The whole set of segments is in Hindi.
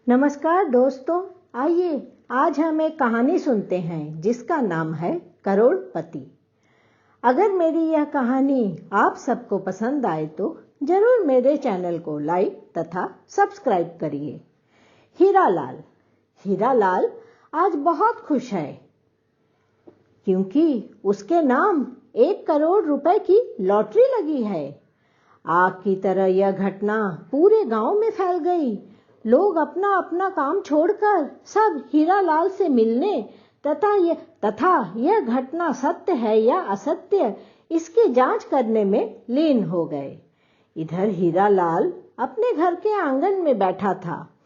नमस्कार दोस्तों, आइए आज हम एक कहानी सुनते हैं जिसका नाम है करोड़पति। अगर मेरी यह कहानी आप सबको पसंद आए तो जरूर मेरे चैनल को लाइक तथा सब्सक्राइब करिए। हीरालाल आज बहुत खुश है क्योंकि उसके नाम 1 करोड़ रुपए की लॉटरी लगी है। आग की तरह यह घटना पूरे गांव में फैल गई। लोग अपना अपना काम छोड़कर सब हीरालाल से मिलने तथा यह घटना सत्य है या असत्य इसकी जांच करने में लीन हो गए। इधर हीरालाल अपने घर के आंगन में बैठा था।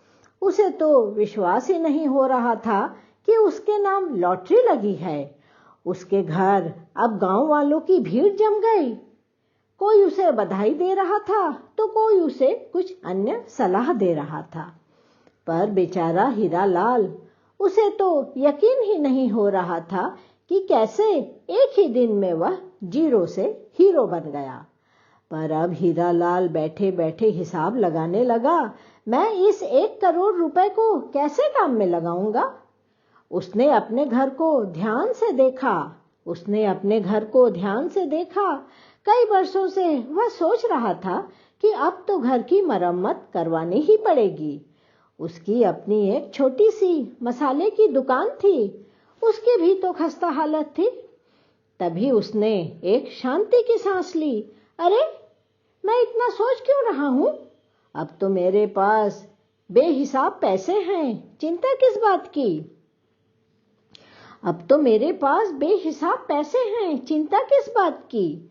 उसे तो विश्वास ही नहीं हो रहा था कि उसके नाम लॉटरी लगी है। उसके घर अब गांव वालों की भीड़ जम गई। कोई उसे बधाई दे रहा था तो कोई उसे कुछ अन्य सलाह दे रहा था। पर बेचारा हीरालाल, उसे तो यकीन ही नहीं हो रहा था कि कैसे एक ही दिन में वह जीरो से हीरो बन गया। पर अब हीरालाल बैठे बैठे हिसाब लगाने लगा, मैं इस 1 करोड़ रुपए को कैसे काम में लगाऊंगा। उसने अपने घर को ध्यान से देखा। कई वर्षों से वह सोच रहा था कि अब तो घर की मरम्मत करवानी ही पड़ेगी। उसकी अपनी एक छोटी सी मसाले की दुकान थी, उसकी भी तो खस्ता हालत थी। तभी उसने एक शांति की सांस ली। अरे, मैं इतना सोच क्यों रहा हूँ? अब तो मेरे पास बेहिसाब पैसे हैं, चिंता किस बात की?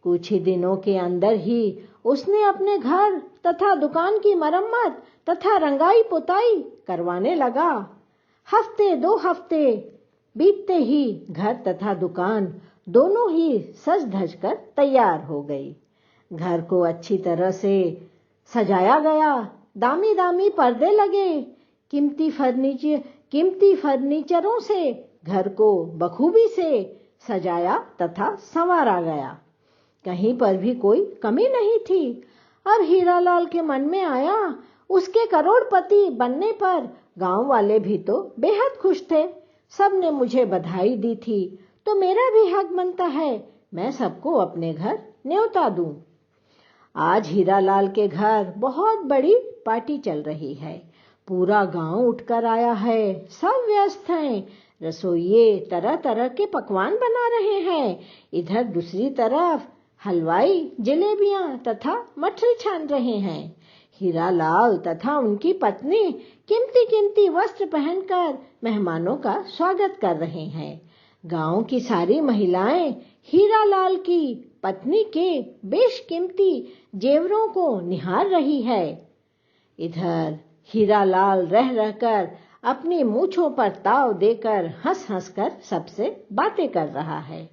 कुछ ही दिनों के अंदर ही उसने अपने घर तथा दुकान की मरम्मत तथा रंगाई पुताई करवाने लगा। 2 हफ्ते बीतते ही घर तथा दुकान दोनों ही सज धज कर तैयार हो गई। घर को अच्छी तरह से सजाया गया। दामी दामी पर्दे लगे। कीमती फर्नीचरों से घर को बखूबी से सजाया तथा संवारा गया। कहीं पर भी कोई कमी नहीं थी। अब हीरालाल के मन में आया, उसके करोड़पति बनने पर गांव वाले भी तो बेहद खुश थे। सबने मुझे बधाई दी थी, तो मेरा भी हक बनता है मैं सबको अपने घर न्योता दूं। आज हीरालाल के घर बहुत बड़ी पार्टी चल रही है। पूरा गांव उठकर आया है। सब व्यस्त हैं। रसोइये तरह तरह के पकवान बना रहे हैं। इधर दूसरी तरफ हलवाई जलेबियां तथा मठरी छान रहे हैं। हीरालाल तथा उनकी पत्नी कीमती कीमती वस्त्र पहनकर मेहमानों का स्वागत कर रहे हैं। गांव की सारी महिलाएं हीरालाल की पत्नी के बेशकीमती जेवरों को निहार रही है। इधर हीरालाल रह रहकर अपनी मूंछों पर ताव देकर हंस हंस कर सबसे बातें कर रहा है।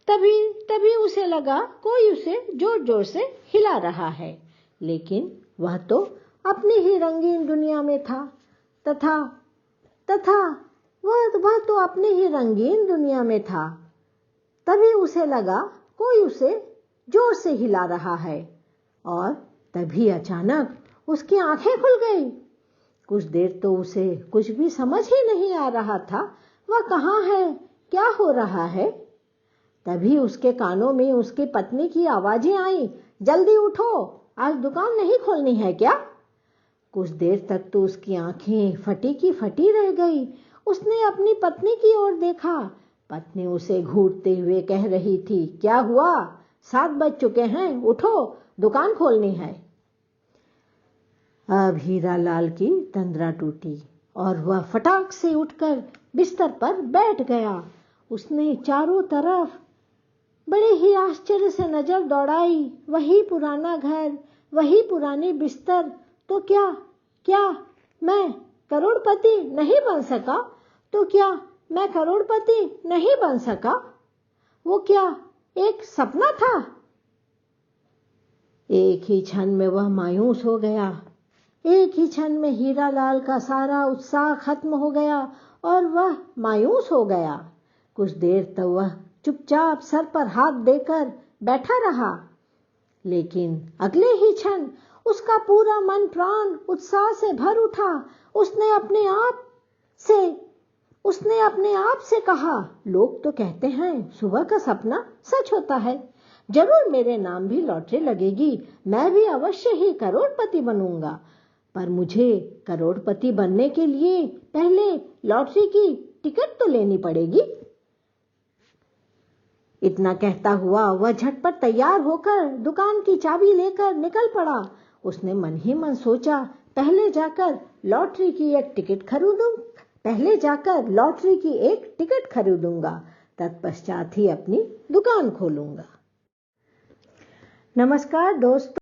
तभी उसे लगा कोई उसे जोर जोर से हिला रहा है, लेकिन वह तो अपनी ही रंगीन दुनिया में था वह तो अपनी ही रंगीन दुनिया में था। तभी उसे लगा कोई उसे जोर से हिला रहा है और तभी अचानक उसकी आंखें खुल गई। कुछ देर तो उसे कुछ भी समझ ही नहीं आ रहा था, वह कहाँ है, क्या हो रहा है। तभी उसके कानों में उसकी पत्नी की आवाजें आई, जल्दी उठो, आज दुकान नहीं खोलनी है क्या? कुछ देर तक तो उसकी आंखें फटी की फटी रह गई। उसने अपनी पत्नी की ओर देखा। पत्नी उसे घूरते हुए कह रही थी, क्या हुआ? 7 बज चुके हैं, उठो, दुकान खोलनी है। अब हीरालाल की तंद्रा टूटी और वह फटाक से उठकर बिस्तर पर बैठ गया। उसने चारों तरफ बड़े ही आश्चर्य से नजर दौड़ाई। वही पुराना घर, वही पुराने बिस्तर। तो क्या मैं करोड़पति नहीं बन सका? वो क्या एक सपना था? एक ही क्षण में वह मायूस हो गया। एक ही क्षण में हीरालाल का सारा उत्साह खत्म हो गया और वह मायूस हो गया। कुछ देर तक वह चुपचाप सर पर हाथ देकर बैठा रहा, लेकिन अगले ही क्षण उसका पूरा मन प्राण उत्साह से भर उठा। उसने अपने आप से कहा, लोग तो कहते हैं सुबह का सपना सच होता है। जरूर मेरे नाम भी लॉटरी लगेगी, मैं भी अवश्य ही करोड़पति बनूंगा। पर मुझे करोड़पति बनने के लिए पहले लॉटरी की टिकट तो लेनी पड़ेगी। इतना कहता हुआ वह झटपट तैयार होकर दुकान की चाबी लेकर निकल पड़ा। उसने मन ही मन सोचा, पहले जाकर लॉटरी की एक टिकट खरीदूंगा, तत्पश्चात ही अपनी दुकान खोलूंगा। नमस्कार दोस्तों।